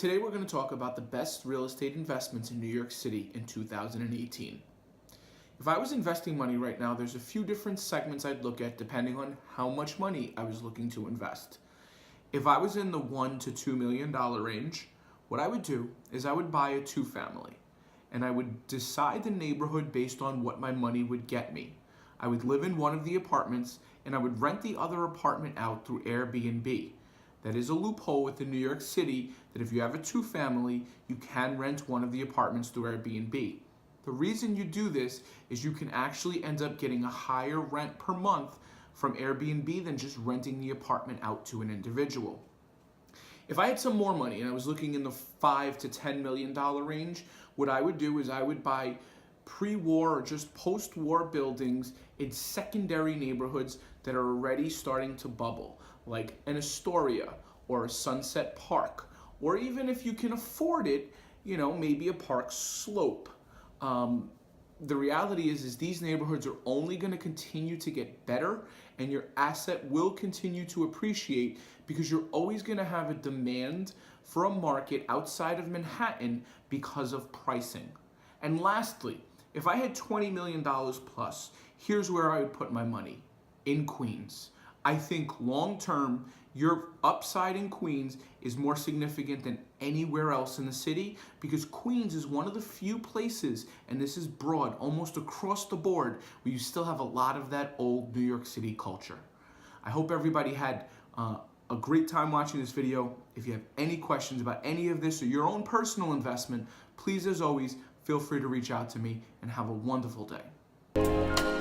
Today we're going to talk about the best real estate investments in New York City in 2018. If I was investing money right now, there's a few different segments I'd look at depending on how much money I was looking to invest. If I was in the $1 to $2 million range, what I would do is I would buy a two-family, and I would decide the neighborhood based on what my money would get me. I would live in one of the apartments, and I would rent the other apartment out through Airbnb. That is a loophole within New York City that if you have a two-family, you can rent one of the apartments through Airbnb. The reason you do this is you can actually end up getting a higher rent per month from Airbnb than just renting the apartment out to an individual. If I had some more money and I was looking in the $5 to $10 million range, what I would do is I would buy pre-war or just post-war buildings in secondary neighborhoods that are already starting to bubble, like an Astoria or a Sunset Park, or even if you can afford it, maybe a Park Slope. The reality is these neighborhoods are only going to continue to get better, and your asset will continue to appreciate because you're always going to have a demand for a market outside of Manhattan because of pricing. And lastly, if I had $20 million plus, here's where I would put my money: in Queens. I think long-term, your upside in Queens is more significant than anywhere else in the city because Queens is one of the few places, and this is broad, almost across the board, where you still have a lot of that old New York City culture. I hope everybody had a great time watching this video. If you have any questions about any of this or your own personal investment, please, as always, feel free to reach out to me, and have a wonderful day.